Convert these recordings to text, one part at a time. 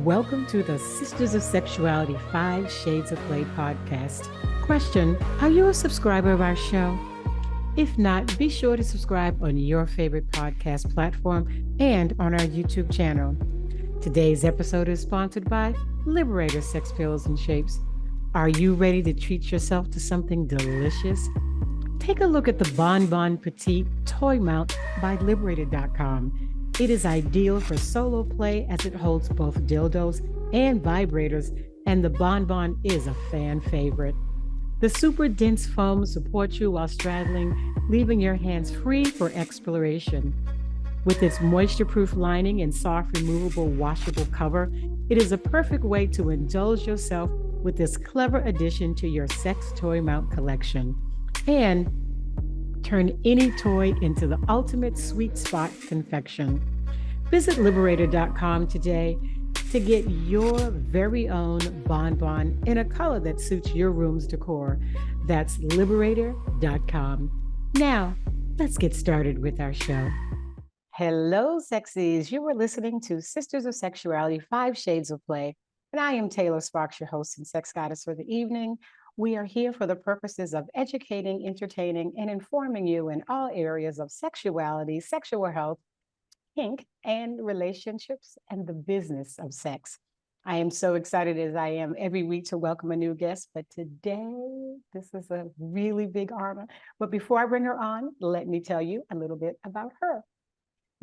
Welcome to the Sisters of Sexuality 5 Shades of Play podcast. Question: are you a subscriber of our show? If not, be sure to subscribe on your favorite podcast platform and on our YouTube channel. Today's episode is sponsored by Liberator Sex Pills and Shapes. Are you ready to treat yourself to something delicious? Take a look at the Bon Bon Petite Toy Mount by Liberator.com. It is ideal for solo play as it holds both dildos and vibrators, and the Bon Bon is a fan favorite. The super dense foam supports you while straddling, leaving your hands free for exploration. With its moisture-proof lining and soft, removable, washable cover, it is a perfect way to indulge yourself with this clever addition to your sex toy mount collection. And turn any toy into the ultimate sweet spot confection. Visit Liberator.com today to get your very own Bon Bon in a color that suits your room's decor. That's Liberator.com. Now, let's get started with our show. Hello, sexies. You are listening to Sisters of Sexuality 5 Shades of Play, and I am Taylor Sparks, your host and sex goddess for the evening. We are here for the purposes of educating, entertaining, and informing you in all areas of sexuality, sexual health, kink, and relationships, and the business of sex. I am so excited, as I am every week, to welcome a new guest, but today, this is a really big honor. But before I bring her on, let me tell you a little bit about her.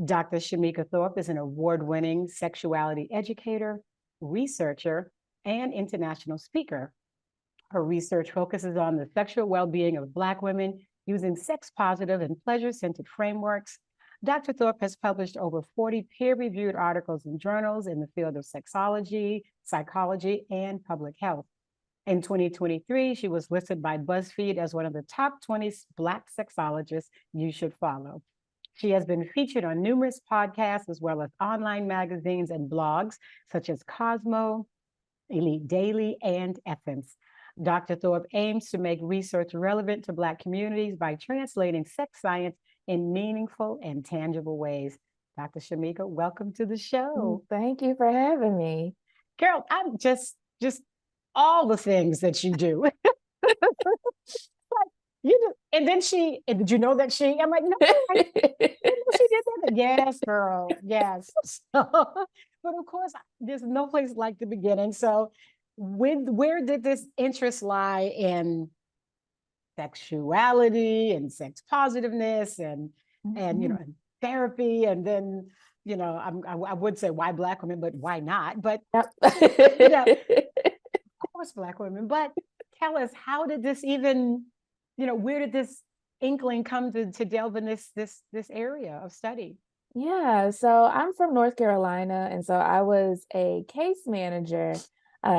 Dr. Shemeka Thorpe is an award-winning sexuality educator, researcher, and international speaker. Her research focuses on the sexual well-being of Black women using sex-positive and pleasure-centered frameworks. Dr. Thorpe has published over 40 peer-reviewed articles in journals in the field of sexology, psychology, and public health. In 2023, she was listed by Buzzfeed as one of the top 20 Black sexologists you should follow. She has been featured on numerous podcasts as well as online magazines and blogs such as Cosmo, Elite Daily, and Essence. Dr. Thorpe aims to make research relevant to Black communities by translating sex science in meaningful and tangible ways. Dr. Shemeka, welcome to the show. Thank you for having me. Girl, I'm just all the things that you do. You do. And then did you know that I'm like, no, she did that. Yes, girl, yes. But of course, there's no place like the beginning. So where did this interest lie in sexuality and sex positiveness and and therapy, and then I would say why Black women, but why not? But Yep. Of course Black women. But tell us, how did this even, where did this inkling come to delve in this area of study? Yeah, so I'm from North Carolina, and so I was a case manager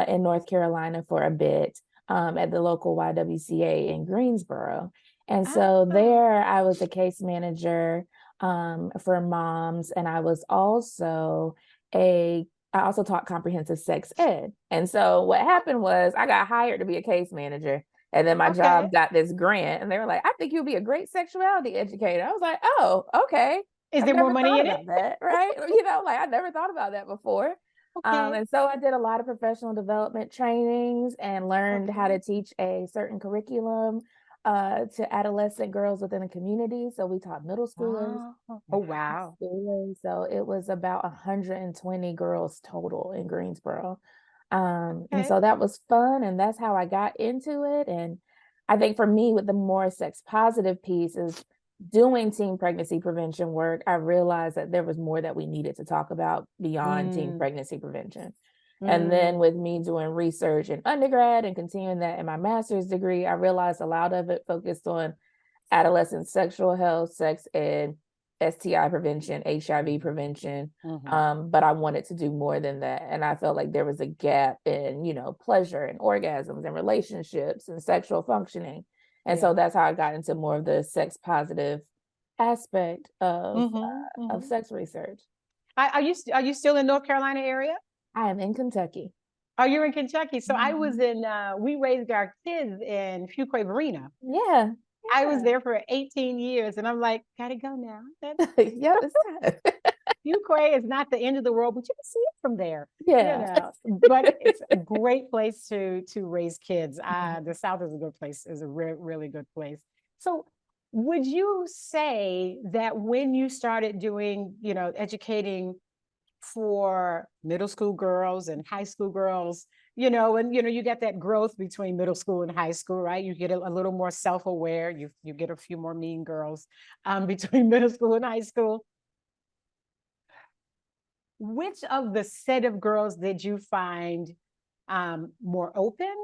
in North Carolina for a bit at the local YWCA in Greensboro. And so there I was a case manager for moms, and I also taught comprehensive sex ed. And so what happened was I got hired to be a case manager, and then my job got this grant, and they were like, I think you'll be a great sexuality educator. I was like, oh, okay. Is there more money in it? That, right? I never thought about that before. Okay. And so I did a lot of professional development trainings and learned how to teach a certain curriculum to adolescent girls within a community. So we taught middle schoolers. Oh, wow. Schoolers. So it was about 120 girls total in Greensboro. And so that was fun. And that's how I got into it. And I think for me, with the more sex positive piece is doing teen pregnancy prevention work, I realized that there was more that we needed to talk about beyond teen pregnancy prevention. And then with me doing research in undergrad and continuing that in my master's degree, I realized a lot of it focused on adolescent sexual health, sex ed, STI prevention, HIV prevention. But I wanted to do more than that. And I felt like there was a gap in, pleasure and orgasms and relationships and sexual functioning. And so that's how I got into more of the sex positive aspect of sex research. Are you still in North Carolina area? I am in Kentucky. Oh, you're in Kentucky. So I was we raised our kids in Fuquay Marina. Yeah. I was there for 18 years, and I'm like, gotta go now. Yeah, it's time. Fuquay is not the end of the world, but you can see it from there. Yeah. But it's a great place to raise kids. Mhm. The South is a good place, is a really good place. So would you say that when you started doing, educating for middle school girls and high school girls, and you get that growth between middle school and high school, right? You get a little more self-aware. You get a few more mean girls between middle school and high school. Which of the set of girls did you find more open,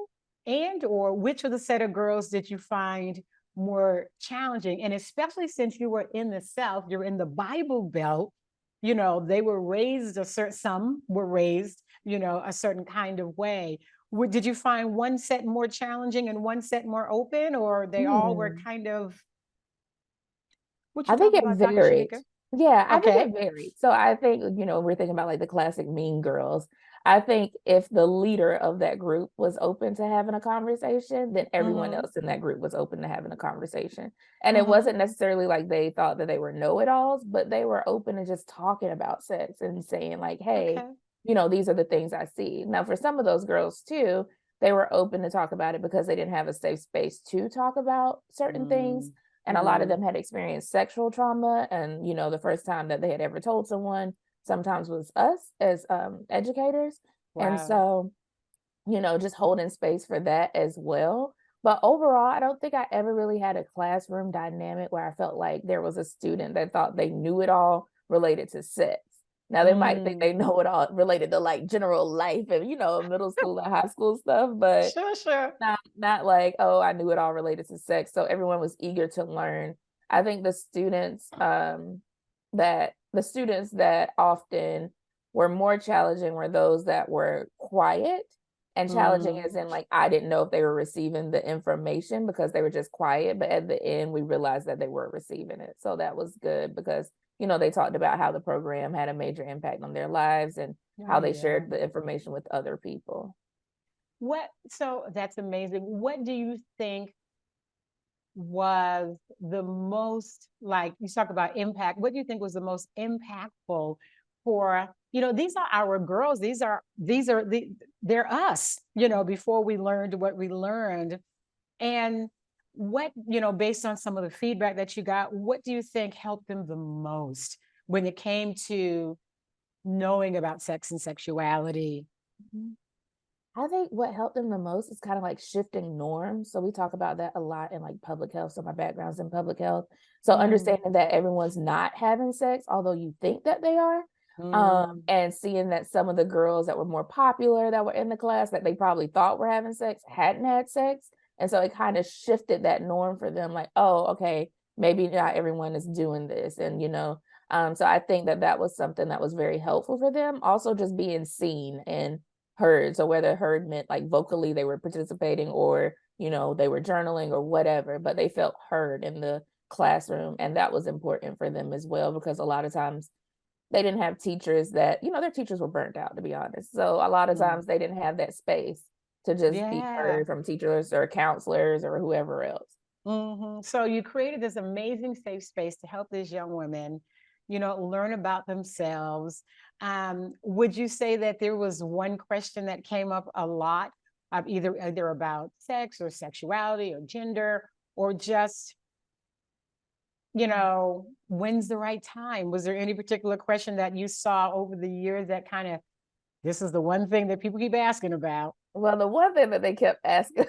and or which of the set of girls did you find more challenging? And especially since you were in the South, you're in the Bible Belt, they were raised some were raised, a certain kind of way. Did you find one set more challenging and one set more open, or they all were Hmm. kind of, what you I think talking it about, Dr. varied. Shemeka? Yeah, I think Okay. it varied. So I think, we're thinking about like the classic mean girls. I think if the leader of that group was open to having a conversation, then everyone Mm-hmm. else in that group was open to having a conversation. And it Mm-hmm. wasn't necessarily like they thought that they were know-it-alls, but they were open to just talking about sex and saying like, hey, Okay. these are the things I see. Now, for some of those girls too, they were open to talk about it because they didn't have a safe space to talk about certain things. And a lot of Mm-hmm. them had experienced sexual trauma. And, the first time that they had ever told someone sometimes was us as educators. And Wow. so, just holding space for that as well. But overall, I don't think I ever really had a classroom dynamic where I felt like there was a student that thought they knew it all related to sex. Now they might think they Mm. know it all related to like general life and middle school and high school stuff, but Sure, sure. not like, oh, I knew it all related to sex. So everyone was eager to learn. I think the students that often were more challenging were those that were quiet, and challenging Mm. as in like I didn't know if they were receiving the information because they were just quiet, but at the end we realized that they were receiving it. So that was good because they talked about how the program had a major impact on their lives and Oh, how they yeah. shared the information with other people. So that's amazing. What do you think was the most, like you talk about impact, what do you think was the most impactful for, these are our girls, they're us, before we learned what we learned. And what, based on some of the feedback that you got, what do you think helped them the most when it came to knowing about sex and sexuality? Mhm. I think what helped them the most is kind of like shifting norms. So we talk about that a lot in like public health. So my background's in public health. So Mm, understanding that everyone's not having sex, although you think that they are, mm, and seeing that some of the girls that were more popular that were in the class that they probably thought were having sex hadn't had sex. And so it kind of shifted that norm for them, like, oh, okay, maybe not everyone is doing this. And, so I think that that was something that was very helpful for them. Also, just being seen and heard. So whether heard meant like vocally they were participating or, they were journaling or whatever, but they felt heard in the classroom. And that was important for them as well, because a lot of times they didn't have teachers that, their teachers were burnt out, to be honest. So a lot of mm. times they didn't have that space to just be Yeah. heard from teachers or counselors or whoever else. So you created this amazing safe space to help these young women, learn about themselves. Would you say that there was one question that came up a lot, either about sex or sexuality or gender, or just, when's the right time? Was there any particular question that you saw over the years that kind of, this is the one thing that people keep asking about? Well, the one thing that they kept asking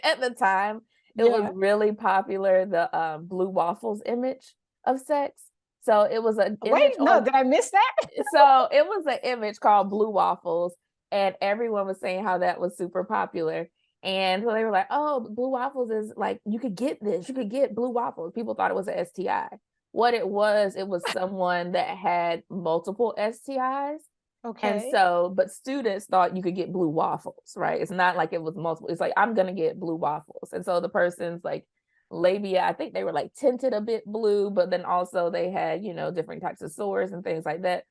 at the time, it was Yeah. really popular, the blue waffles image of sex. So it was an image Wait, no, on did I miss that? so it was an image called Blue Waffles, and everyone was saying how that was super popular. And so they were like, oh, Blue Waffles is like, you could get this, you could get Blue Waffles. People thought it was an STI. What it was someone that had multiple STIs. And Okay. so, but students thought you could get blue waffles, right? It's not like it was multiple. It's like, I'm going to get blue waffles. And so the person's like labia, I think they were like tinted a bit blue, but then also they had, different types of sores and things like that.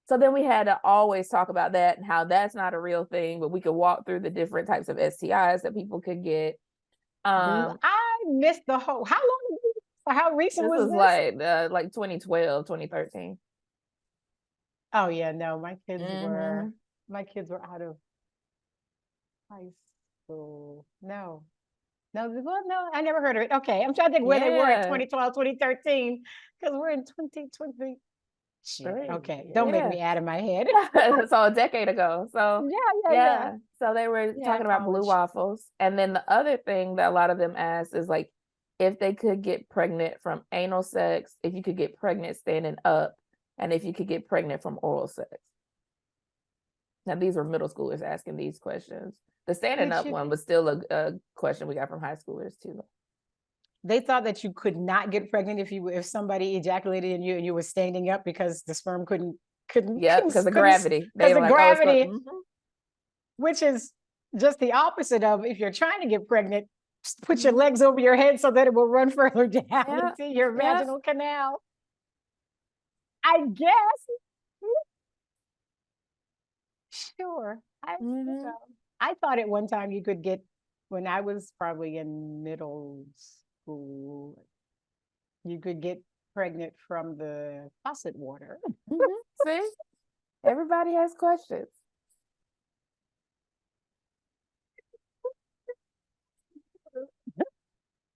So then we had to always talk about that and how that's not a real thing, but we could walk through the different types of STIs that people could get. I missed the whole. How long? How recent This was was this? like 2012, 2013. Oh yeah, no, Mm-hmm. my kids were out of high school. No. No, well, no, I never heard of it. Okay. I'm trying to think where they were in Yeah. 2012, 2013, because we're in 2020. Shit. Okay. Don't make Yeah. me out of my head. So a decade ago. So Yeah. yeah. So they were Yeah, talking about blue college. waffles. And then the other thing that a lot of them asked is like if they could get pregnant from anal sex, if you could get pregnant standing up, and if you could get pregnant from oral sex. Now these were middle schoolers asking these questions. The standing Did up you one was still a question we got from high schoolers too. They thought that you could not get pregnant if somebody ejaculated in you and you were standing up because the sperm Yep, because of couldn't gravity. They because were of like, oh, it's going. gravity, which is just the opposite of if you're trying to get pregnant, just put your legs over your head so that it will run further down Yeah. into your Yeah. vaginal canal. I guess. Sure. I thought at one time you could get, when I was probably in middle school, you could get pregnant from the faucet water. See, everybody has questions.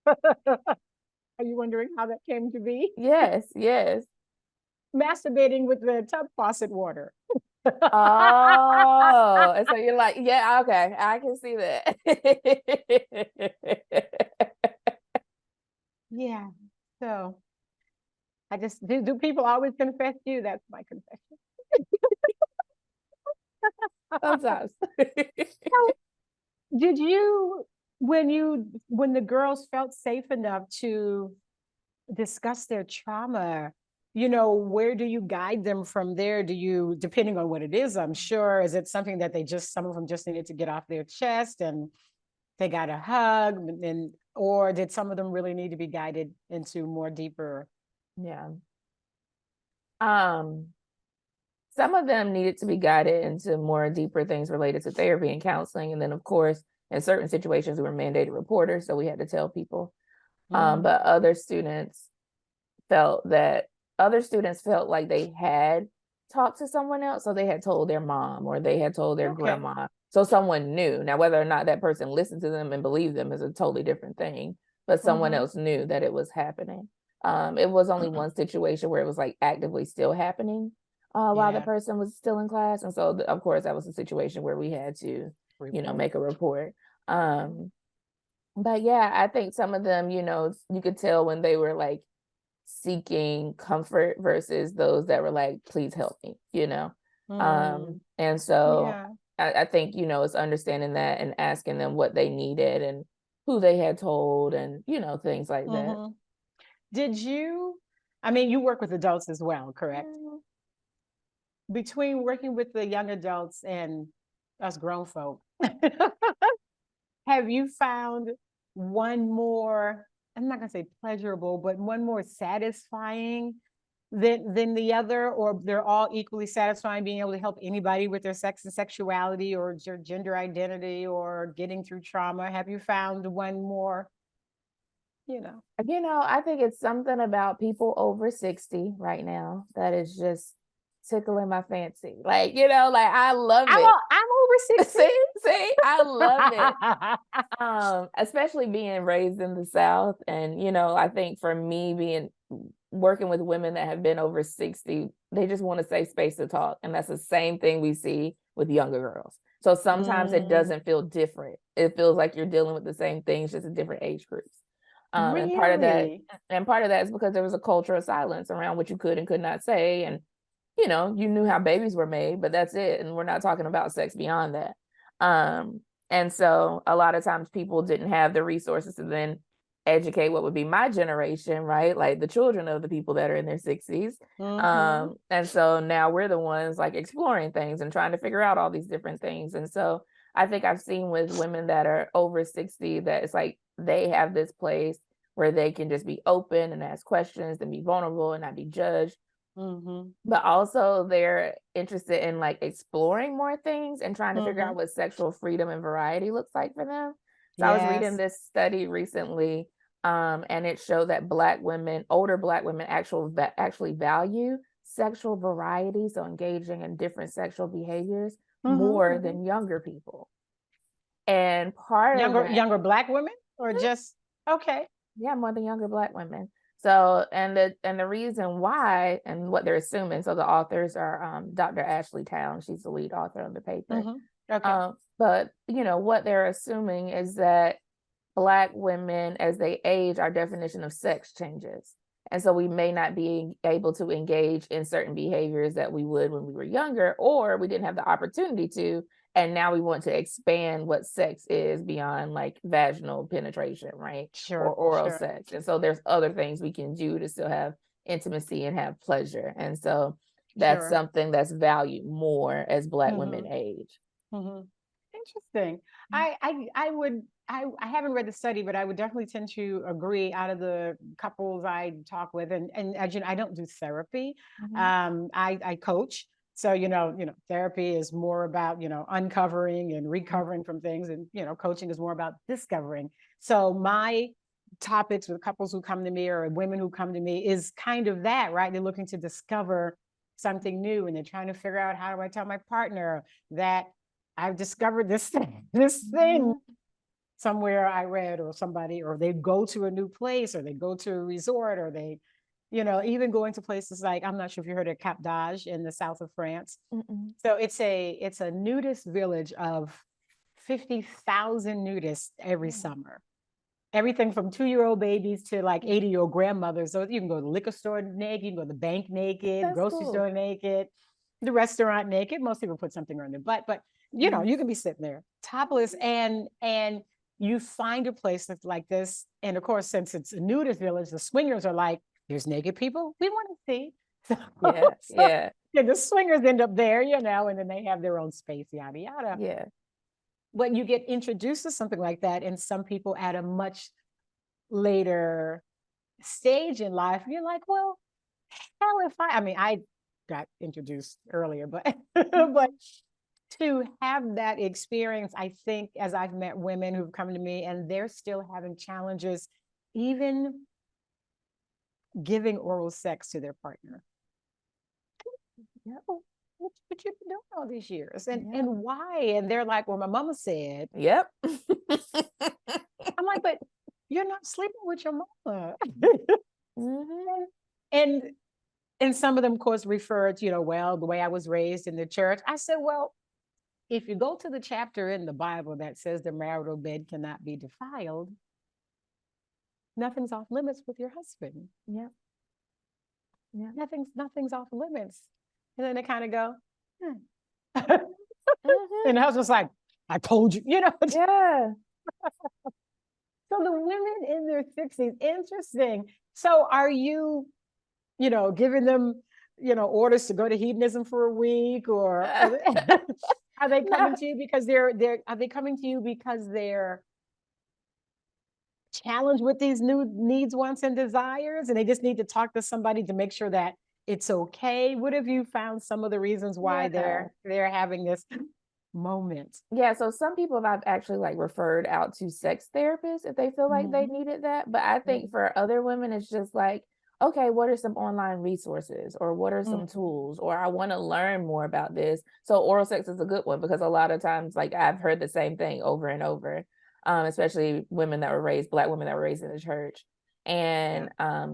Are you wondering how that came to be? Yes, yes. Masturbating with the tub faucet water. Oh, and so you're like, yeah, okay, I can see that. Yeah. So I just do people always confess to you? That's my confession. Sometimes. So did you when the girls felt safe enough to discuss their trauma, where do you guide them from there? Do you, depending on what it is, I'm sure, is it something that some of them just needed to get off their chest and they got a hug, or did some of them really need to be guided into more deeper? Yeah. Some of them needed to be guided into more deeper things related to therapy and counseling. And then, of course, in certain situations, we were mandated reporters, so we had to tell people. But other students felt like they had talked to someone else. So they had told their mom or they had told their grandma. So someone knew. Now, whether or not that person listened to them and believed them is a totally different thing. But someone else knew that it was happening. It was only one situation where it was like actively still happening while the person was still in class. And so, of course, that was a situation where we had to, make a report. But yeah, I think some of them, you could tell when they were like seeking comfort versus those that were like, please help me, and so I think, it's understanding that and asking them what they needed and who they had told and, things like that. Did you, you work with adults as well, correct? Between working with the young adults and us grown folk, have you found one more, I'm not going to say pleasurable, but one more satisfying than the other, or they're all equally satisfying, being able to help anybody with their sex and sexuality or their gender identity or getting through trauma? Have you found one more, I think it's something about people over 60 right now that is just tickling my fancy. Like, I love it. I'm over 60. See, I love it. Especially being raised in the South. And, I think for me working with women that have been over 60, they just want a safe space to talk. And that's the same thing we see with younger girls. So sometimes it doesn't feel different. It feels like you're dealing with the same things, just in different age groups. Really? And part of that is because there was a culture of silence around what you could and could not say. And, you knew how babies were made, but that's it. And we're not talking about sex beyond that. And so a lot of times people didn't have the resources to then educate what would be my generation, right? Like the children of the people that are in their 60s. And so now we're the ones like exploring things and trying to figure out all these different things. And so I think I've seen with women that are over 60 that it's like they have this place where they can just be open and ask questions and be vulnerable and not be judged. But also they're interested in like exploring more things and trying to figure out what sexual freedom and variety looks like for them. So I was reading this study recently, and it showed that older Black women actually value sexual variety, so engaging in different sexual behaviors, more than younger people. And part of that, younger Black women, or just okay, more than younger Black women. So, and the reason why, and what they're assuming, so the authors are Dr. Ashley Town, she's the lead author on the paper. Okay. But what they're assuming is that Black women, as they age, our definition of sex changes. And so we may not be able to engage in certain behaviors that we would when we were younger, or we didn't have the opportunity to. And now we want to expand what sex is beyond like vaginal penetration, right? Sure. Or oral sex. And so there's other things we can do to still have intimacy and have pleasure. And so that's something that's valued more as Black women age. Interesting. I haven't read the study, but I would definitely tend to agree. Out of the couples I talk with, and as you know, I don't do therapy. I coach. So, therapy is more about, uncovering and recovering from things. And, coaching is more about discovering. So my topics with couples who come to me or women who come to me is kind of that, right? They're looking to discover something new, and they're trying to figure out, how do I tell my partner that I've discovered this thing somewhere I read, or somebody, or they go to a new place, or they go to a resort, or they, even going to places like, I'm not sure if you heard of Cap d'Agde in the south of France. So it's a nudist village of 50,000 nudists every summer. Everything from 2-year-old babies to like 80-year-old grandmothers. So you can go to the liquor store naked, you can go to the bank naked, grocery store naked, the restaurant naked. Most people put something on their butt, but you can be sitting there topless, and you find a place that's like this. And of course, since it's a nudist village, the swingers are like, there's naked people we want to see. So, the swingers end up there, and then they have their own space, yada yada. Yeah. But you get introduced to something like that, and some people at a much later stage in life, you're like, well, hell, I got introduced earlier, but but to have that experience, I think, as I've met women who've come to me and they're still having challenges, even giving oral sex to their partner. What you been doing all these years, and why? And they're like, well, my mama said. Yep. I'm like, but you're not sleeping with your mama. And some of them, of course, referred to, well, the way I was raised in the church. I said, well, if you go to the chapter in the Bible that says the marital bed cannot be defiled, nothing's off limits with your husband. Yeah. Nothing's off limits. And then they kind of go, and the husband's like, I told you, Yeah. So the women in their 60s, interesting. So are you, giving them, orders to go to hedonism for a week, or are they coming to you because are they coming to you because they're challenged with these new needs, wants, and desires, and they just need to talk to somebody to make sure that it's okay? What have you found some of the reasons why they're having this moment? Yeah, so some people I've actually like referred out to sex therapists if they feel like they needed that. But I think for other women, it's just like, okay, what are some online resources, or what are some tools, or I want to learn more about this. So oral sex is a good one, because a lot of times, like, I've heard the same thing over and over, especially Black women that were raised in the church. And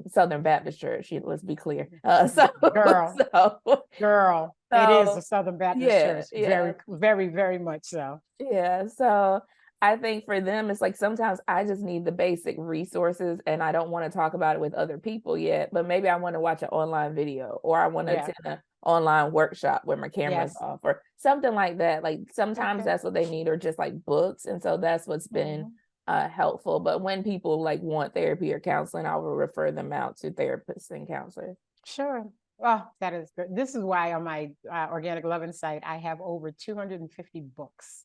Southern Baptist Church, let's be clear. Girl, it is a Southern Baptist church. Very, very, very much so. Yeah. So I think for them, it's like, sometimes I just need the basic resources, and I don't want to talk about it with other people yet, but maybe I want to watch an online video, or I want to attend an online workshop where my camera's off, or something like that. Like, sometimes that's what they need, or just like books. And so that's what's been helpful. But when people like want therapy or counseling, I will refer them out to therapists and counselors. Sure. Well, that is good. This is why on my Organic Loven site, I have over 250 books,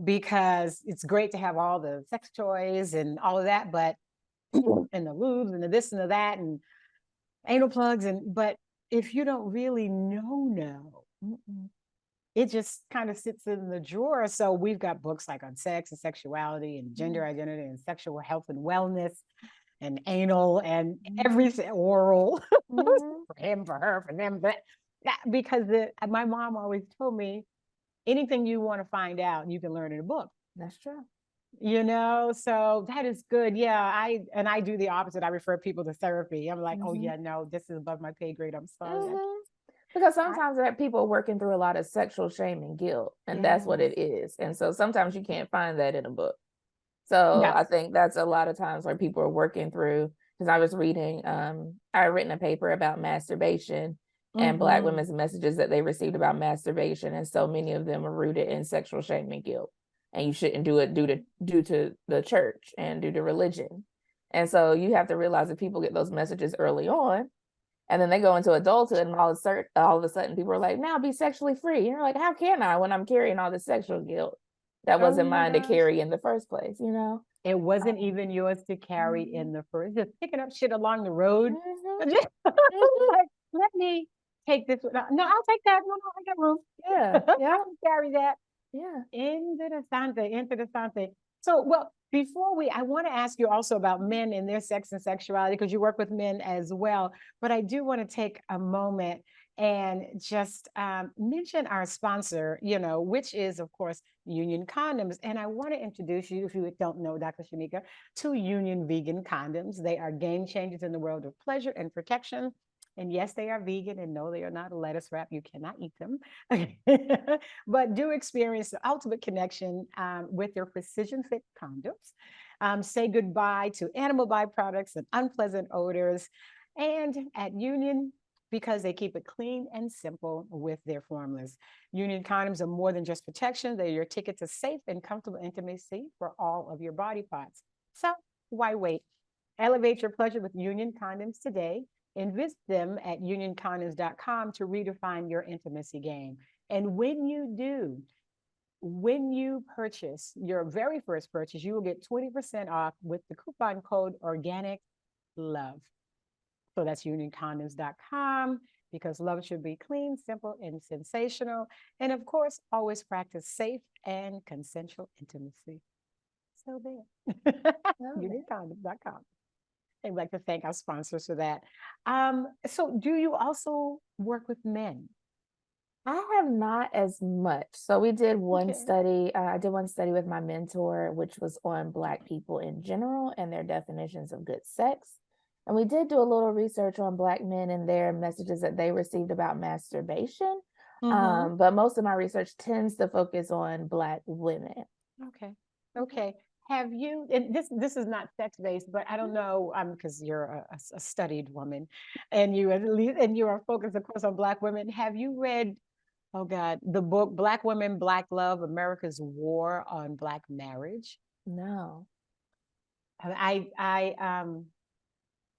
because it's great to have all the sex toys and all of that, but and the lubes and the this and the that and anal plugs, but if you don't really know, it just kind of sits in the drawer. So we've got books like on sex and sexuality and gender identity and sexual health and wellness and anal and everything, oral. Mhm. For him, for her, for them, but because my mom always told me anything you want to find out, you can learn in a book. That's true. So that is good. Yeah, I do the opposite. I refer people to therapy. I'm like, oh Mhm. yeah, no, this is above my pay grade. I'm sorry. Mhm. Because I sometimes that people are working through a lot of sexual shame and guilt, and that's what yes, it is. And so sometimes you can't find that in a book. So I yes. think that's a lot of times where people are working through. Because I was reading, I had written a paper about masturbation and Black Mm-hmm. women's messages that they received about masturbation, and so many of them are rooted in sexual shame and guilt. And you shouldn't do it due to the church and due to religion. And so you have to realize that people get those messages early on, and then they go into adulthood, and all of a sudden people are like, now be sexually free. And you're like, how can I when I'm carrying all this sexual guilt that Oh wasn't my mine to gosh. carry in the first place, you know? It wasn't even yours to carry Mhm. in the first, just picking up shit along the road. Mhm. Just Mhm. like, let me take this. No, I'll take that. No, I got room. Yeah, I yeah, can carry that. yeah. Into the Sante. So, well, I want to ask you also about men and their sex and sexuality because you work with men as well. But I do want to take a moment and just mention our sponsor, which is, of course, Union Condoms. And I want to introduce you, if you don't know, Dr. Shemeka, to Union Vegan Condoms. They are game changers in the world of pleasure and protection. And yes, they are vegan, and no, they are not a lettuce wrap. You cannot eat them. But do experience the ultimate connection with their precision fit condoms. Say goodbye to animal byproducts and unpleasant odors. And at Union, because they keep it clean and simple with their formulas. Union condoms are more than just protection, they're your ticket to safe and comfortable intimacy for all of your body parts. So why wait? Elevate your pleasure with Union condoms today and visit them at unioncondoms.com to redefine your intimacy game. And when you purchase your very first purchase, you will get 20% off with the coupon code Organic Love. So that's unioncondoms.com because love should be clean, simple, and sensational. And of course, always practice safe and consensual intimacy. So there, unioncondoms.com. I'd like to thank our sponsors for that. So do you also work with men? I have not as much. So we did one Okay. study. I did one study with my mentor, which was on Black people in general and their definitions of good sex. And we did do a little research on Black men and their messages that they received about masturbation. Mm-hmm. But most of my research tends to focus on Black women. Okay. Okay. Have you, and this is not sex based, but I don't know, because you're a studied woman and you are focused, of course, on Black women. Have you read, oh God, the book Black Women, Black Love, America's War on Black Marriage? No.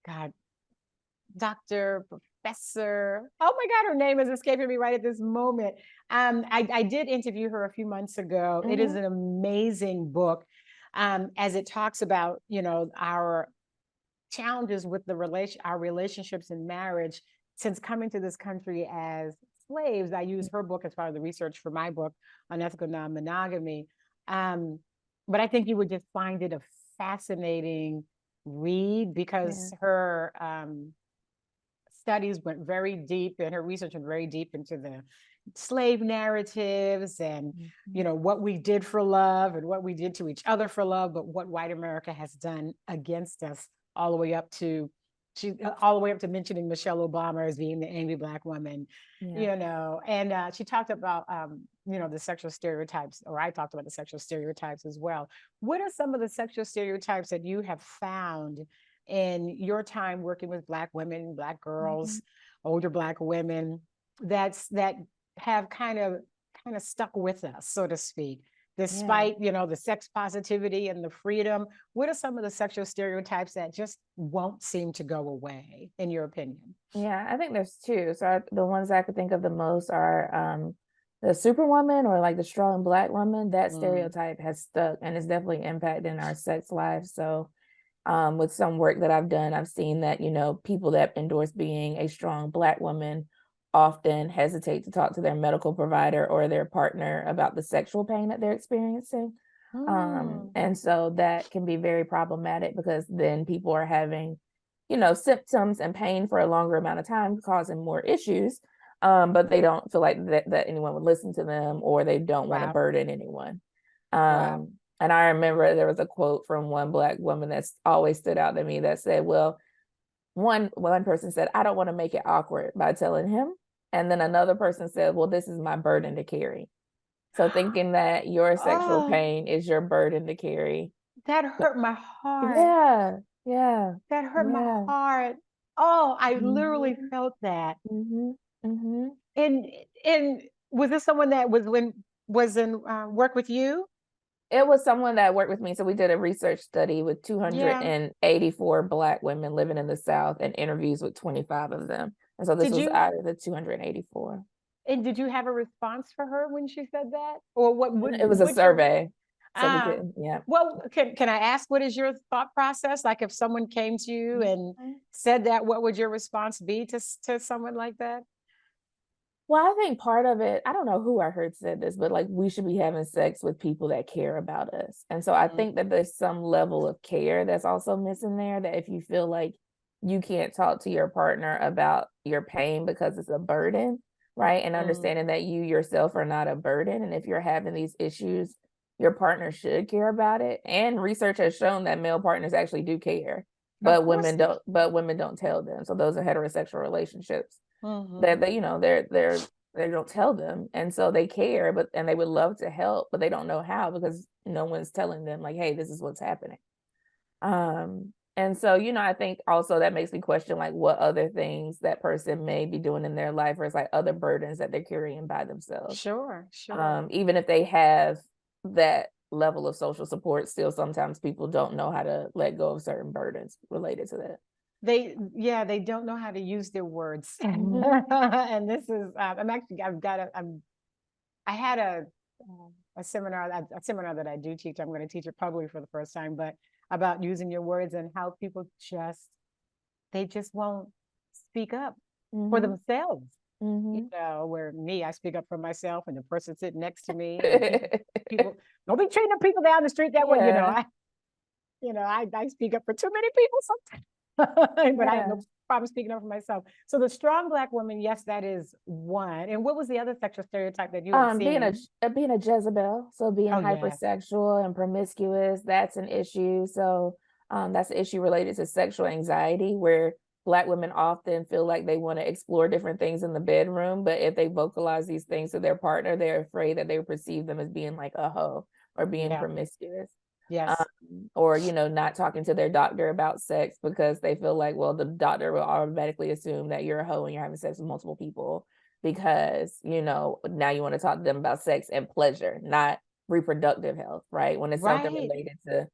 God, Dr. Professor. Oh my God, her name is escaping me right at this moment. I did interview her a few months ago. It is Mhm. an amazing book, as it talks about, our challenges with our relationships in marriage since coming to this country as slaves. I use her book as part of the research for my book on ethical non-monogamy. Um, but I think you would just find it a fascinating read Yeah. because her studies went very deep and her research went very deep into the slave narratives and Mhm. what we did for love and what we did to each other for love, but what white America has done against us all the way up to mentioning Michelle Obama as being the angry Black woman, Yeah. and she talked about the sexual stereotypes, or I talked about the sexual stereotypes as well. What are some of the sexual stereotypes that you have found in your time working with Black women, Black Mhm. girls, older Black women, that have kind of stuck with us, so to speak, Yeah. despite the sex positivity and the freedom? What are some of the sexual stereotypes that just won't seem to go away, in your opinion? Yeah, I think there's two. So the ones I could think of the most are the superwoman or like the strong Black woman. That Mm. stereotype has stuck and it's definitely impacting our sex lives. So with some work that I've done, I've seen that, people that endorse being a strong Black woman often hesitate to talk to their medical provider or their partner about the sexual pain that they're experiencing. Mm. And so that can be very problematic because then people are having symptoms and pain for a longer amount of time, causing more issues. But they don't feel like that anyone would listen to them, or they don't want to burden anyone. And I remember there was a quote from one Black woman that's always stood out to me that said, well, one person said, I don't want to make it awkward by telling him. And then another person said, well, this is my burden to carry. So thinking that your sexual pain is your burden to carry. That hurt my heart. Yeah. That hurt my heart. Oh, I literally felt that. And was this someone that was in work with you? It was someone that worked with me. So we did a research study with 284 Black women living in the South and interviews with 25 of them. And so this was out of the 284. And did you have a response for her when she said that? Or what? It was a survey. Well, can I ask, what is your thought process? Like if someone came to you and said that, what would your response be to someone like that? Well, I think part of it, I don't know who I heard said this, but like we should be having sex with people that care about us. And so I think that there's some level of care that's also missing there, that if you feel like you can't talk to your partner about your pain because it's a burden, right? And understanding that you yourself are not a burden. And if you're having these issues, your partner should care about it. And research has shown that male partners actually do care, but women don't tell them. So those are heterosexual relationships. That they don't tell them, and so they care, and they would love to help, but they don't know how because no one's telling them like, hey, this is what's happening. And so I think also that makes me question like what other things that person may be doing in their life, or it's like other burdens that they're carrying by themselves. Sure. Even if they have that level of social support, still sometimes people don't know how to let go of certain burdens related to that. They don't know how to use their words. And this is I had a seminar that I do teach. I'm going to teach it publicly for the first time, but about using your words and how people just won't speak up for themselves. Where I speak up for myself, and the person sitting next to me, and people don't be treating people down the street that way. I speak up for too many people sometimes. But I have no problem speaking up for myself. So the strong Black woman, yes, that is one. And what was the other sexual stereotype that you had seen? Being a Jezebel, so being hypersexual and promiscuous, that's an issue. So that's an issue related to sexual anxiety, where Black women often feel like they want to explore different things in the bedroom, but if they vocalize these things to their partner, they're afraid that they perceive them as being like a hoe or being promiscuous. Yes. Or not talking to their doctor about sex because they feel like, well, the doctor will automatically assume that you're a hoe and you're having sex with multiple people because now you want to talk to them about sex and pleasure, not reproductive health, right? When it's something related to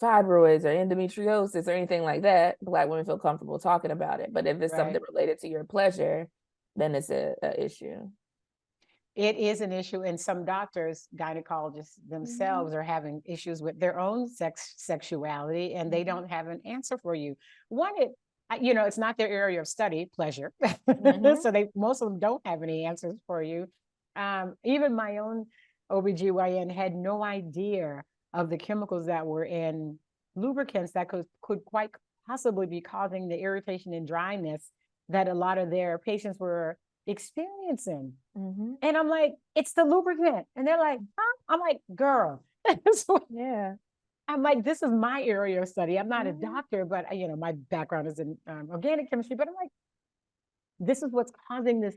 fibroids or endometriosis or anything like that, Black women feel comfortable talking about it. But if it's something related to your pleasure, then it's an issue. It is an issue, and some doctors, gynecologists themselves, are having issues with their own sexuality, and they don't have an answer for you. It's not their area of study, pleasure. So most of them don't have any answers for you. Even my own OBGYN had no idea of the chemicals that were in lubricants that could quite possibly be causing the irritation and dryness that a lot of their patients were experiencing. And I'm like, it's the lubricant. And they're like, huh? I'm like, girl. I'm like, this is my area of study. I'm not a doctor, but my background is in organic chemistry, but I'm like, this is what's causing this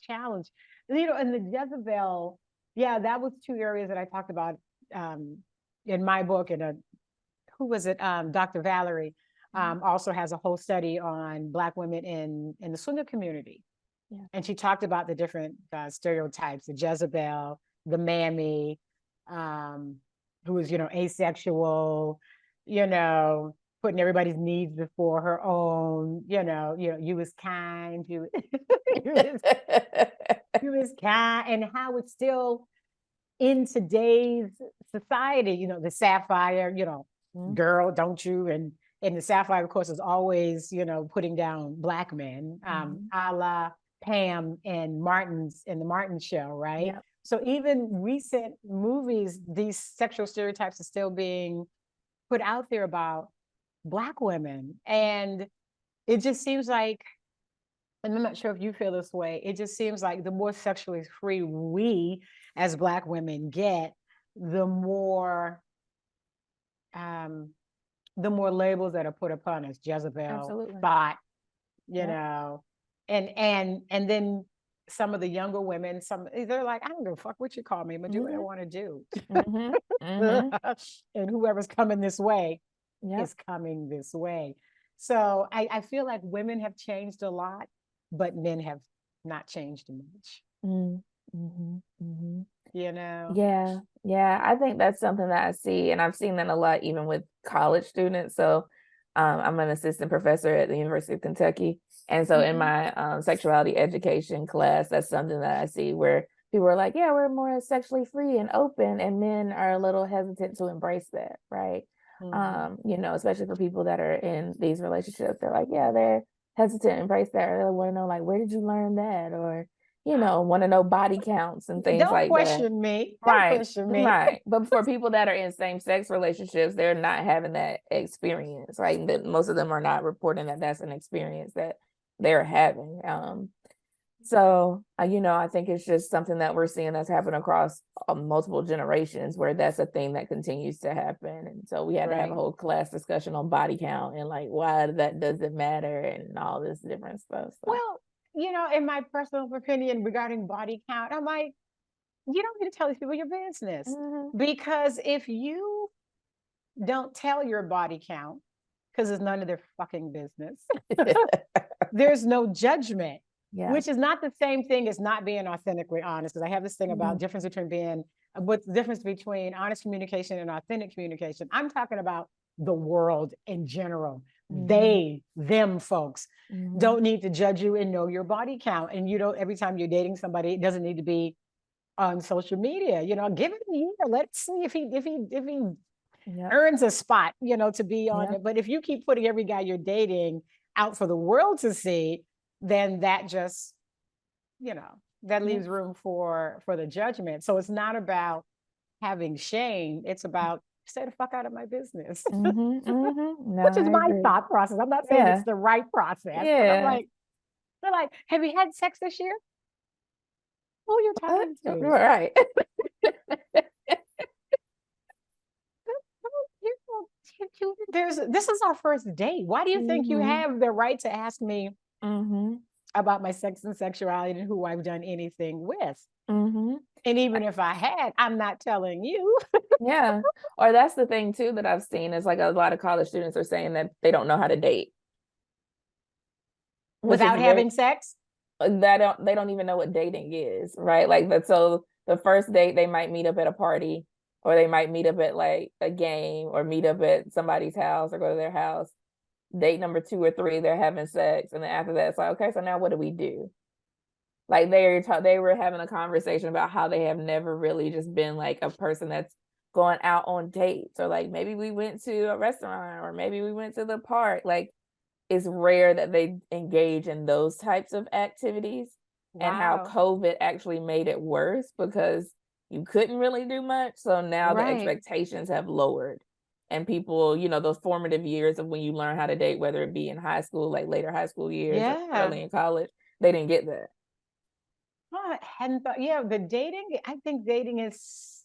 challenge. And the Jezebel, that was two areas that I talked about in my book. And who was it? Dr. Valerie also has a whole study on Black women in the swinger community. And she talked about the different stereotypes: the Jezebel, the mammy, who is, asexual, putting everybody's needs before her own, you was kind, you was kind, and how it's still in today's society, the sapphire, girl, don't you? And the sapphire, of course, is always, putting down Black men, a la Pam and the Martin show, right? So even recent movies, these sexual stereotypes are still being put out there about Black women. And it just seems like, and I'm not sure if you feel this way, it just seems like the more sexually free we as Black women get, the more um the more labels that are put upon us, Jezebel, Absolutely. thought, you know, and then some of the younger women, they're like, I don't give a fuck what you call me, I'm gonna do what I want to do. And whoever's coming this way is coming this way. So I feel like women have changed a lot, but men have not changed much. You know? Yeah, I think that's something that I see, and I've seen that a lot even with college students. So I'm an assistant professor at the University of Kentucky, and so in my sexuality education class, that's something that I see where people are like, yeah, we're more sexually free and open, and men are a little hesitant to embrace that, right? You know, especially for people that are in these relationships, they're like, yeah, they're hesitant to embrace that, or they want to know, like, where did you learn that, or you know, want to know body counts and things Don't like that. question me. Don't question me. Right. But for people that are in same-sex relationships, they're not having that experience, right? Most of them are not reporting that that's an experience that they're having. So, you know, I think it's just something that we're seeing that's happened across multiple generations, where that's a thing that continues to happen. And so we had to have a whole class discussion on body count and like why that doesn't matter and all this different stuff. So. Well, you know, in my personal opinion regarding body count, I'm like, you don't need to tell these people your business. Because if you don't tell your body count, because it's none of their fucking business, there's no judgment. Which is not the same thing as not being authentically honest. Because I have this thing about difference between what's the difference between honest communication and authentic communication. I'm talking about the world in general. They, them folks don't need to judge you and know your body count. And you don't, every time you're dating somebody, it doesn't need to be on social media. You know, give it a year. Let's see if he earns a spot, you know, to be on it. But if you keep putting every guy you're dating out for the world to see, then that just, you know, that leaves room for the judgment. So it's not about having shame. It's about stay the fuck out of my business. No, which is my thought process. I'm not saying it's the right process, but I'm like, they're like, have you had sex this year? Who you're talking to? Right. This is our first date. Why do you think you have the right to ask me about my sex and sexuality and who I've done anything with? And even if I had, I'm not telling you. Or that's the thing too that I've seen is like a lot of college students are saying that they don't know how to date without having sex. They don't even know what dating is, right? Like that. So the first date, they might meet up at a party, or they might meet up at like a game, or meet up at somebody's house or go to their house. Date number 2 or 3, they're having sex, and then after that, it's like, okay, so now what do we do? Like they were having a conversation about how they have never really just been like a person that's going out on dates, or like maybe we went to a restaurant, or maybe we went to the park. Like it's rare that they engage in those types of activities. And how COVID actually made it worse because you couldn't really do much. So now the expectations have lowered. And people, you know, those formative years of when you learn how to date, whether it be in high school, like later high school years, or early in college, they didn't get that. I hadn't thought, the dating, I think dating is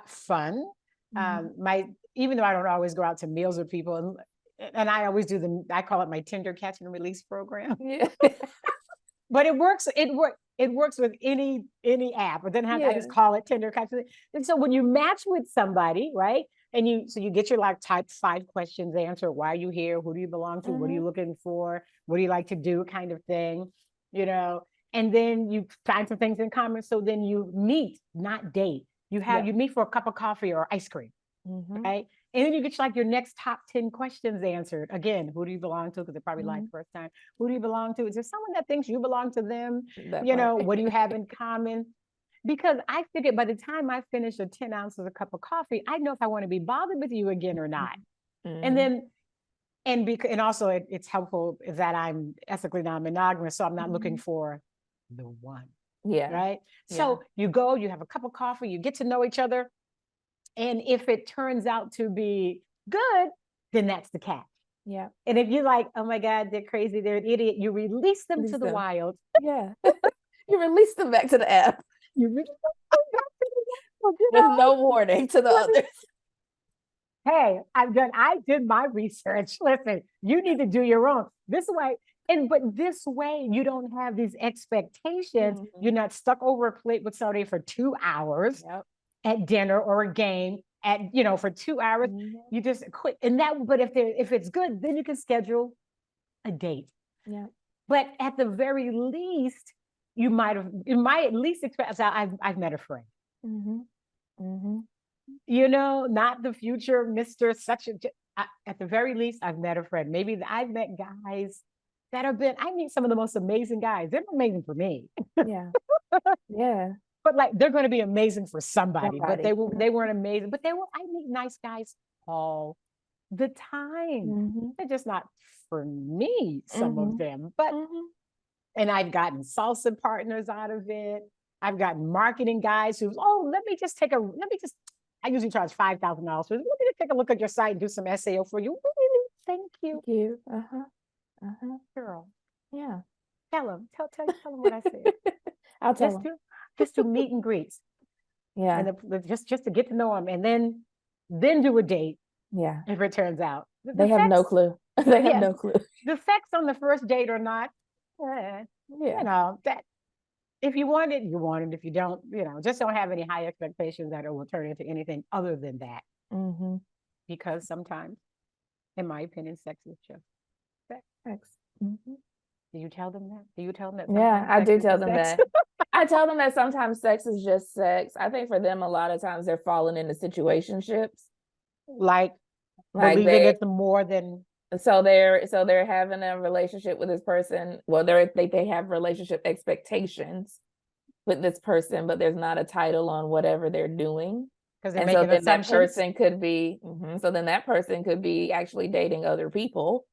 fun. Even though I don't always go out to meals with people, and I always do I call it my Tinder catch and release program. But it works with any app. But then I just call it Tinder catch. And so when you match with somebody, right? And you get your like type 5 questions answered. Why are you here? Who do you belong to? What are you looking for? What do you like to do? Kind of thing, you know. And then you find some things in common. So then you meet, not date. You meet for a cup of coffee or ice cream, right? And then you get like your next top 10 questions answered. Again, who do you belong to? Because they probably like the first time. Who do you belong to? Is there someone that thinks you belong to them? What do you have in common? Because I figured by the time I finish a 10 ounces of cup of coffee, I know if I want to be bothered with you again or not. And then, and also it's helpful that I'm ethically non-monogamous, so I'm not looking for the one. Right. So you go, you have a cup of coffee, you get to know each other. And if it turns out to be good, then that's the catch. Yeah. And if you're like, oh my God, they're crazy, they're an idiot, you release them Release to the them. wild. Yeah. You release them back to the app You release them back to the wild, with no warning to the others. Hey, I did my research. Listen, you need to do your own. This way, but this way you don't have these expectations. You're not stuck over a plate with somebody for 2 hours at dinner or a game for 2 hours. You just quit. And that, but if it's good, then you can schedule a date. Yeah. But at the very least, you might at least expect. I've met a friend. Not the future Mr. Such at the very least, I've met a friend. Maybe I've met guys that I meet some of the most amazing guys. They're amazing for me. Yeah. Yeah. But like, they're going to be amazing for somebody. But they weren't amazing. But I meet nice guys all the time. They're just not for me, some of them. But, and I've gotten salsa partners out of it. I've gotten marketing guys let me just, I usually charge $5,000. So let me just take a look at your site and do some SEO for you. Thank you. Thank you. Girl. Yeah. Tell them what I said. I'll tell them. Just do meet and greets. Yeah. And just to get to know them, and then do a date. Yeah. If it turns out. They have no clue. They have no clue. The sex on the first date or not, that if you want it, you want it. If you don't, just don't have any high expectations that it will turn into anything other than that. Because sometimes, in my opinion, sex is just sex. Do you tell them that? Do you tell them that? Yeah, I do tell them that. I tell them that sometimes sex is just sex. I think for them, a lot of times they're falling into situationships. Like believing it's more than. So they're having a relationship with this person. Well, they have relationship expectations with this person, but there's not a title on whatever they're doing. Because they're making assumptions. That person could be, so then that person could be actually dating other people.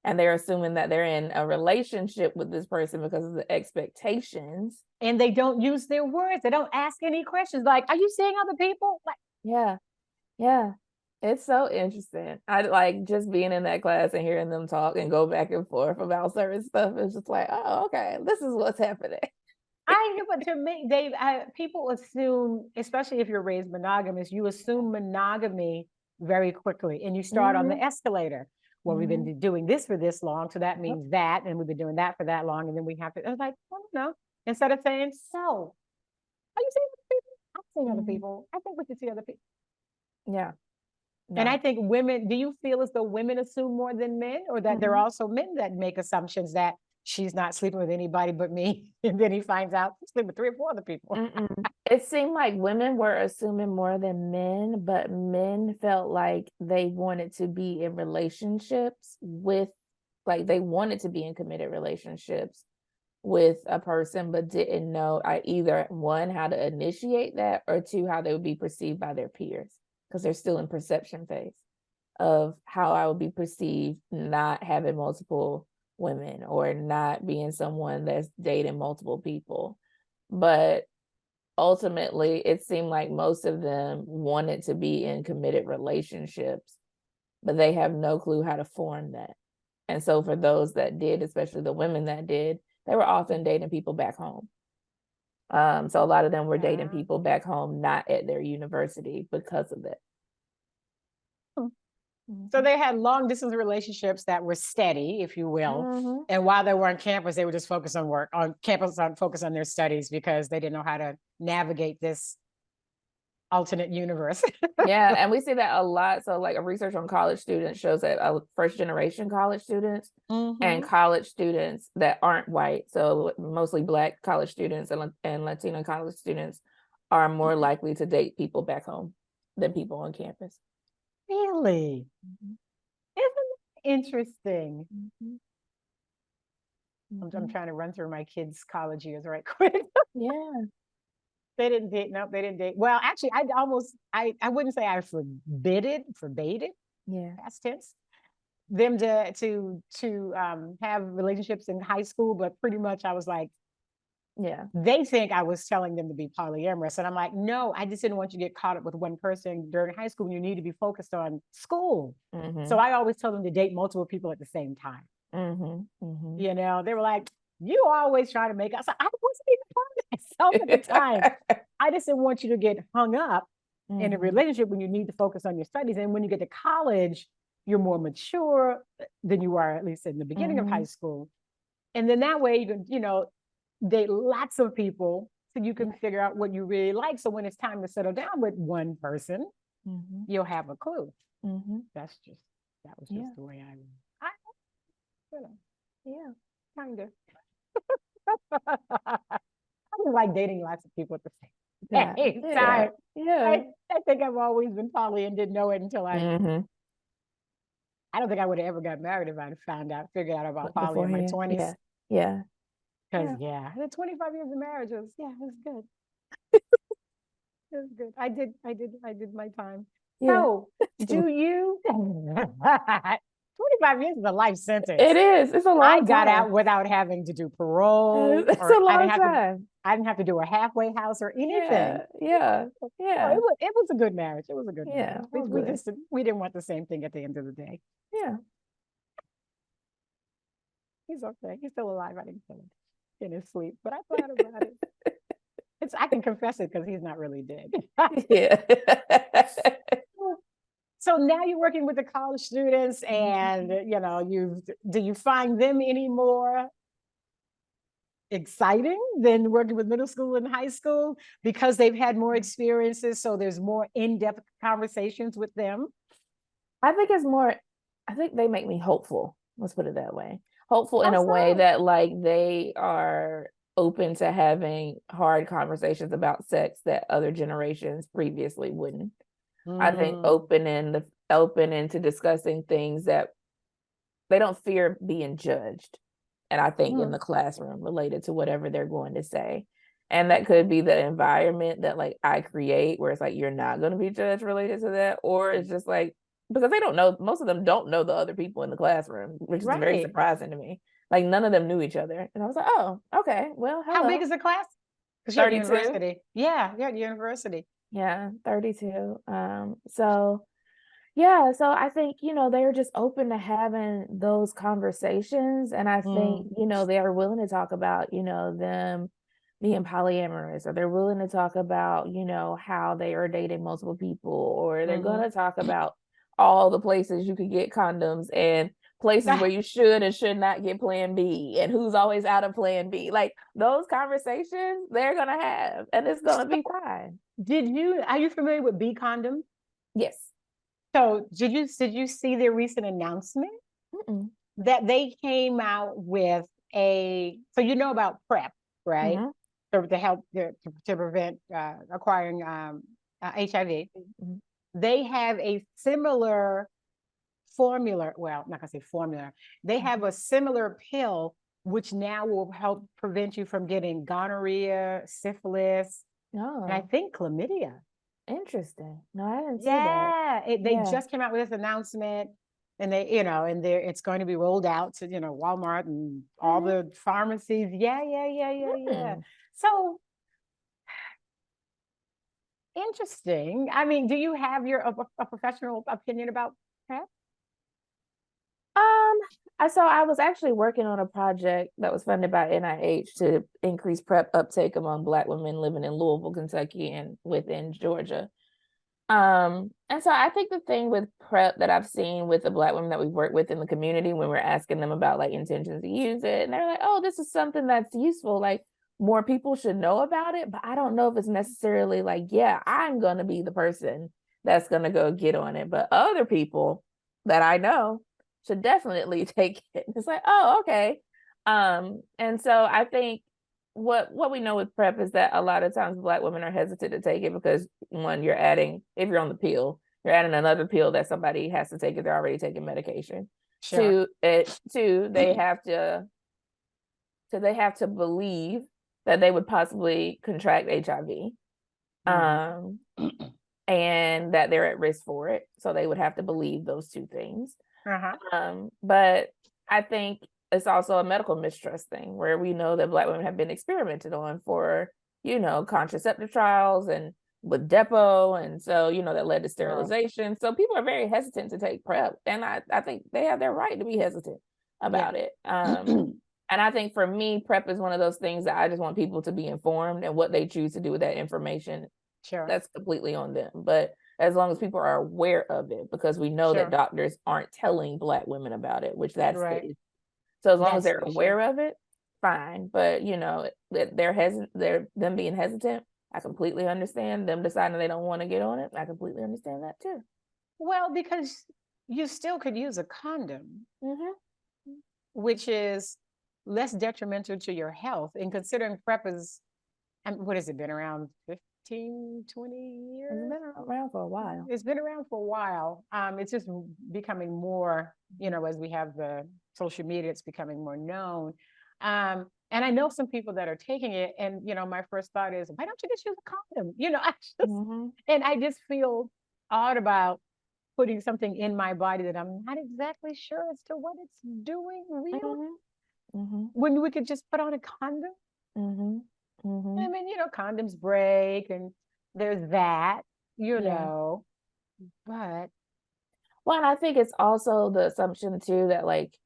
And they're assuming that they're in a relationship with this person because of the expectations. And they don't use their words. They don't ask any questions. Like, are you seeing other people? Like, yeah. Yeah. It's so interesting. I like just being in that class and hearing them talk and go back and forth about certain stuff. It's just like, oh, okay, this is what's happening. But to me, Dave, people assume, especially if you're raised monogamous, you assume monogamy very quickly, and you start on the escalator. Well, we've been doing this for this long, so that means that, and we've been doing that for that long, and then we have to. I was like, well, no. Instead of saying, so, are you seeing other people? I'm seeing other people. I think we should see other people. Yeah. No. And I think women, do you feel as though women assume more than men, or that there are also men that make assumptions that she's not sleeping with anybody but me, and then he finds out she's sleeping with 3 or 4 other people? It seemed like women were assuming more than men, but men felt like they wanted to be in relationships they wanted to be in committed relationships with a person, but didn't know either 1, how to initiate that, or 2, how they would be perceived by their peers, because they're still in perception phase of how I would be perceived not having multiple women or not being someone that's dating multiple people. But ultimately, it seemed like most of them wanted to be in committed relationships, but they have no clue how to form that. And so for those that did, especially the women that did, they were often dating people back home. So a lot of them were dating people back home, not at their university, because of that. So they had long distance relationships that were steady, if you will. And while they were on campus, they would just focus on work, focus on their studies, because they didn't know how to navigate this alternate universe. Yeah, and we see that a lot. So like a research on college students shows that first generation college students and college students that aren't white, so mostly Black college students and Latino college students, are more likely to date people back home than people on campus. Really? Isn't it interesting? I'm trying to run through my kids' college years right quick. Yeah. They didn't date. No, they didn't date. Well, actually, I wouldn't say I forbade it. Yeah. Past tense. Them to have relationships in high school, but pretty much I was like, Yeah. They think I was telling them to be polyamorous. And I'm like, no, I just didn't want you to get caught up with one person during high school when you need to be focused on school. So I always tell them to date multiple people at the same time. You know, they were like, you always try to make us. I wasn't even part of myself at the time. I just didn't want you to get hung up in a relationship when you need to focus on your studies. And when you get to college, you're more mature than you are, at least in the beginning of high school. And then that way you can, you know, date lots of people so you can figure out what you really like. So when it's time to settle down with one person, you'll have a clue. That was just the way you know, kind of. I was like dating lots of people at the same time. I think I've always been poly and didn't know it until I don't think I would have ever got married if I'd figured out about poly in my 20s. Because the 25 years of marriage was, it was good. It was good. I did my time. So do you 25 years is a life sentence. It is. It's a long time. I got out without having to do parole. It's a long time. I didn't have to do a halfway house or anything. Yeah. It was a good marriage. It was a good marriage. Good. We didn't want the same thing at the end of the day. Yeah. He's okay. He's still alive. I didn't kill him in his sleep, but I thought about it. I can confess it because he's not really dead. So now you're working with the college students, and you know, do you find them any more exciting than working with middle school and high school because they've had more experiences? So there's more in-depth conversations with them. I think they make me hopeful. Let's put it that way. Hopeful in a way that like they are open to having hard conversations about sex that other generations previously wouldn't. I think open into discussing things that they don't fear being judged. And I think in the classroom related to whatever they're going to say. And that could be the environment that like I create where it's like, you're not going to be judged related to that. Or it's just like, because they don't know, most of them don't know the other people in the classroom, which is very surprising to me. Like none of them knew each other. And I was like, oh, okay, well, hello. How big is the class? Because you're at university. Yeah, you're at university. Yeah, 32. So I think, you know, they're just open to having those conversations. And I think, you know, they are willing to talk about, you know, them being polyamorous, or they're willing to talk about, you know, how they are dating multiple people, or they're going to talk about all the places you could get condoms and places where you should and should not get plan B and who's always out of plan B. Like those conversations they're going to have, and it's going to be fine. Are you familiar with B condom? Yes. So did you see their recent announcement that they came out with so you know about PrEP, right? To help to prevent acquiring HIV. They have a similar formula. Well, I'm not gonna say formula. They have a similar pill which now will help prevent you from getting gonorrhea, syphilis, and I think chlamydia. Interesting. No, I didn't see that. They just came out with this announcement, and they, you know, and it's going to be rolled out to, you know, Walmart and all the pharmacies. Yeah. So interesting. I mean, do you have a professional opinion about PrEP? So I was actually working on a project that was funded by NIH to increase PrEP uptake among Black women living in Louisville, Kentucky, and within Georgia. And so I think the thing with PrEP that I've seen with the Black women that we've worked with in the community, when we're asking them about like intentions to use it, and they're like, oh, this is something that's useful. Like more people should know about it, but I don't know if it's necessarily like, yeah, I'm going to be the person that's going to go get on it. But other people that I know should definitely take it. It's like, oh, okay. And so I think what we know with PrEP is that a lot of times Black women are hesitant to take it because one, if you're on the pill, you're adding another pill that somebody has to take if they're already taking medication. Two, they have to believe that they would possibly contract HIV. And that they're at risk for it. So they would have to believe those two things. But I think it's also a medical mistrust thing where we know that Black women have been experimented on for, contraceptive trials and with Depo. And so, that led to sterilization. So people are very hesitant to take PrEP. And I think they have their right to be hesitant about it. And I think for me, PrEP is one of those things that I just want people to be informed, and what they choose to do with that information, that's completely on them. But as long as people are aware of it, because we know that doctors aren't telling Black women about it, which that's the, so as long as they're aware of it, fine. But them being hesitant, I completely understand. Them deciding they don't want to get on it, I completely understand that too. Well, because you still could use a condom, which is less detrimental to your health. And considering PrEP is, what has it been, around 15, 20 years? It's been around for a while. It's been around for a while. It's just becoming more, as we have the social media, it's becoming more known. And I know some people that are taking it, and my first thought is, why don't you just use a condom? And I just feel odd about putting something in my body that I'm not exactly sure as to what it's doing really. When we could just put on a condom. I mean, condoms break, and there's that, but. Well, and I think it's also the assumption too that, like,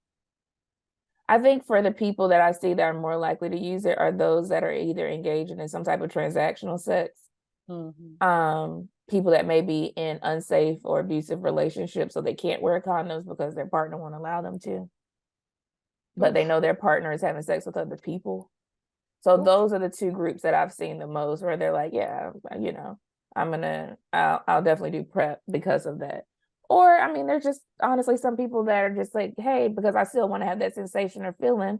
I think for the people that I see that are more likely to use it are those that are either engaging in some type of transactional sex, people that may be in unsafe or abusive relationships, so they can't wear condoms because their partner won't allow them to, but they know their partner is having sex with other people. So those are the two groups that I've seen the most, where they're like, yeah, I'll definitely do PrEP because of that. Or, I mean, there's just honestly some people that are just like, hey, because I still want to have that sensation or feeling,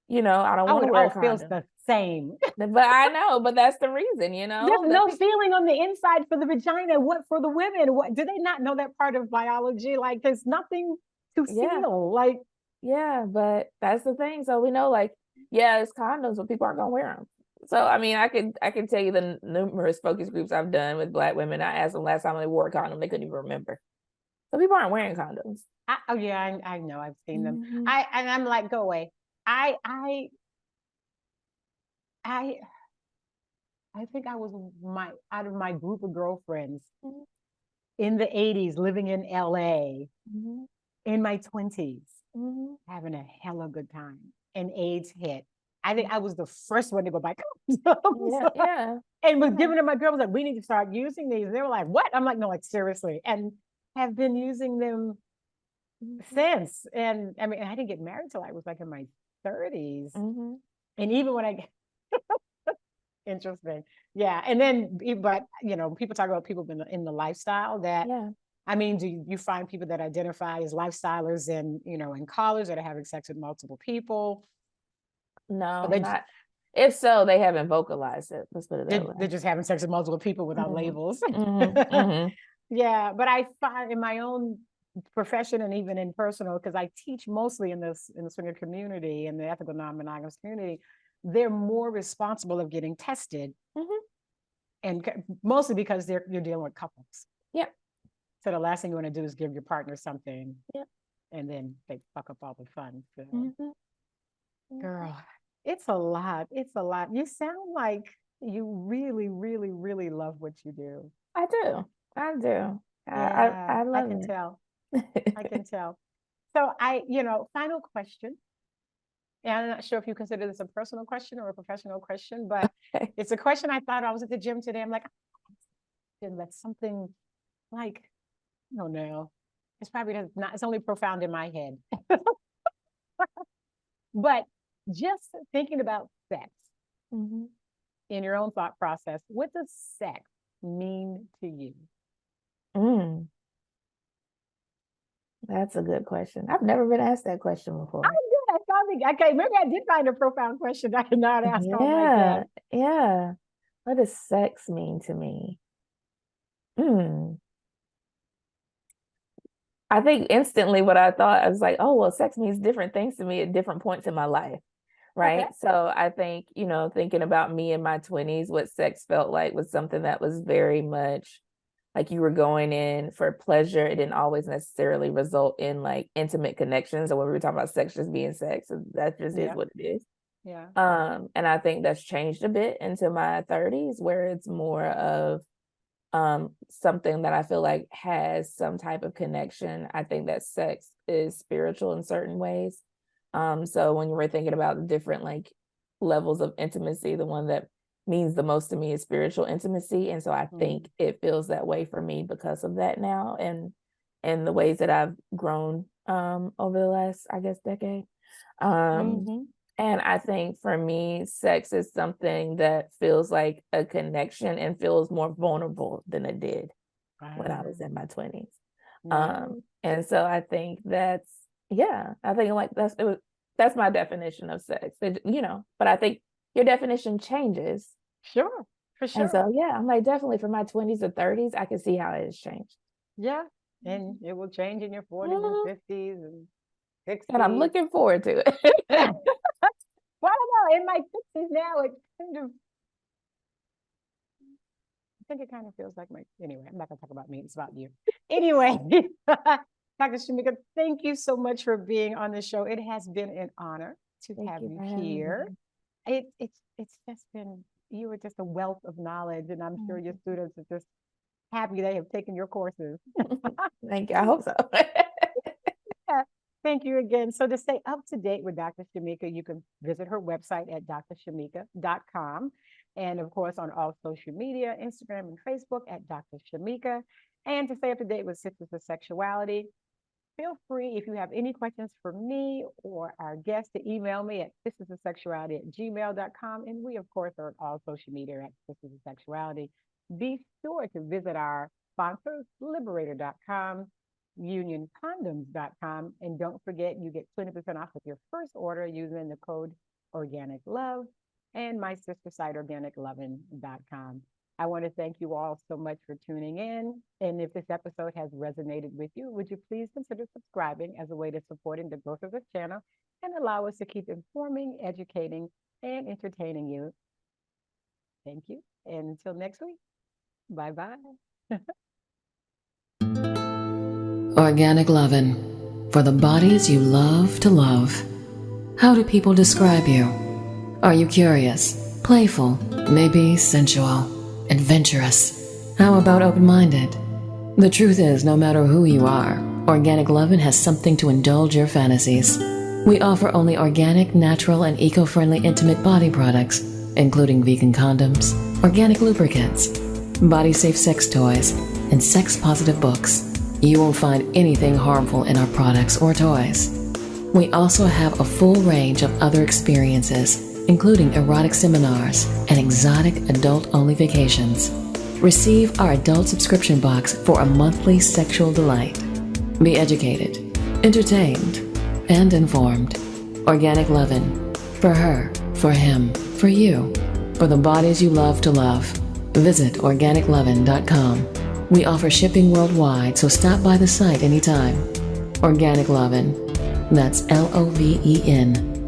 I don't want to wear a condom. Feels the same. But I know, but that's the reason, There's no feeling on the inside for the vagina. What for the women? What do they not know that part of biology? Like, there's nothing to feel. Like, but that's the thing. So we know, like, it's condoms, but people aren't gonna wear them. So I mean, I can tell you the numerous focus groups I've done with Black women. I asked them last time they wore a condom, they couldn't even remember. So people aren't wearing condoms. I know, I've seen them. I'm like, go away. I think I was out of my group of girlfriends in the 80s, living in LA, in my 20s, having a hella good time, and AIDS hit. I think I was the first one to go buy condoms. And was giving them, my girl was like, we need to start using these. And they were like, what? I'm like, no, like, seriously. And have been using them since. And I mean, I didn't get married till I was like in my 30s. And even when I interesting. Yeah. And then, but people talk about people in the lifestyle that, I mean, do you find people that identify as lifestylers in college that are having sex with multiple people? No, not. If so, they haven't vocalized it. Let's put it that way. They're just having sex with multiple people without labels. Yeah, but I find in my own profession and even in personal, because I teach mostly in the swinger community and the ethical non-monogamous community, they're more responsible of getting tested, and mostly because you're dealing with couples. So the last thing you want to do is give your partner something, and then they fuck up all the fun. So. Girl, it's a lot. It's a lot. You sound like you really, really, really love what you do. I do. Yeah, I love it. I can tell. I can tell. So final question. And I'm not sure if you consider this a personal question or a professional question, but it's a question I thought. I was at the gym today. I'm like, that's something like, I don't know. It's probably not, it's only profound in my head. But just thinking about sex in your own thought process, what does sex mean to you? That's a good question. I've never been asked that question before. Okay, maybe I did find a profound question I could not ask on like that. Yeah. What does sex mean to me? I think instantly what I thought, I was like, oh, well, sex means different things to me at different points in my life. Right. Okay. So I think, thinking about me in my 20s, what sex felt like was something that was very much like you were going in for pleasure. It didn't always necessarily result in like intimate connections. So when we were talking about sex just being sex, that just is what it is. Yeah. And I think that's changed a bit into my 30s, where it's more of something that I feel like has some type of connection. I think that sex is spiritual in certain ways. So when you were thinking about the different like levels of intimacy, the one that means the most to me is spiritual intimacy. And so I think it feels that way for me because of that now, and the ways that I've grown over the last, I guess, decade. And I think for me, sex is something that feels like a connection and feels more vulnerable than it did when I was in my 20s. And so I think I think like that's my definition of sex, but I think your definition changes. Sure, for sure. And so, I'm like, definitely for my 20s or 30s, I can see how it has changed. Yeah. And it will change in your 40s and 50s and 60s. And I'm looking forward to it. Well, I don't know. In my 60s now, it kind of, I think it kind of feels like anyway, I'm not going to talk about me. It's about you. Anyway, Dr. Shemeka, thank you so much for being on the show. It has been an honor to have you here. It's just been, you were just a wealth of knowledge, and I'm sure your students are just happy they have taken your courses. Thank you. I hope so. Thank you again. So to stay up to date with Dr. Shemeka, you can visit her website at drshemeka.com. And of course, on all social media, Instagram and Facebook at Dr. Shemeka. And to stay up to date with Sisters of Sexuality, feel free, if you have any questions for me or our guests, to email me at sistersofsexuality@gmail.com. And we, of course, are on all social media at Sisters of Sexuality. Be sure to visit our sponsors, liberator.com, unioncondoms.com, and don't forget, you get 20% off with your first order using the code Organic Love, and my sister site, organicloven.com. I want to thank you all so much for tuning in. And if this episode has resonated with you, would you please consider subscribing as a way to supporting the growth of this channel and allow us to keep informing, educating, and entertaining you. Thank you. And until next week, bye-bye. Organic Loven, for the bodies you love to love. How do people describe you? Are you curious, playful, maybe sensual, adventurous? How about open-minded? The truth is, no matter who you are, Organic Loven has something to indulge your fantasies. We offer only organic, natural, and eco-friendly intimate body products, including vegan condoms, organic lubricants, body-safe sex toys, and sex-positive books. You won't find anything harmful in our products or toys. We also have a full range of other experiences, including erotic seminars and exotic adult-only vacations. Receive our adult subscription box for a monthly sexual delight. Be educated, entertained, and informed. Organic Loven. For her, for him, for you, for the bodies you love to love. Visit organicloven.com. We offer shipping worldwide, so stop by the site anytime. Organic Loven. That's LOVEN.com.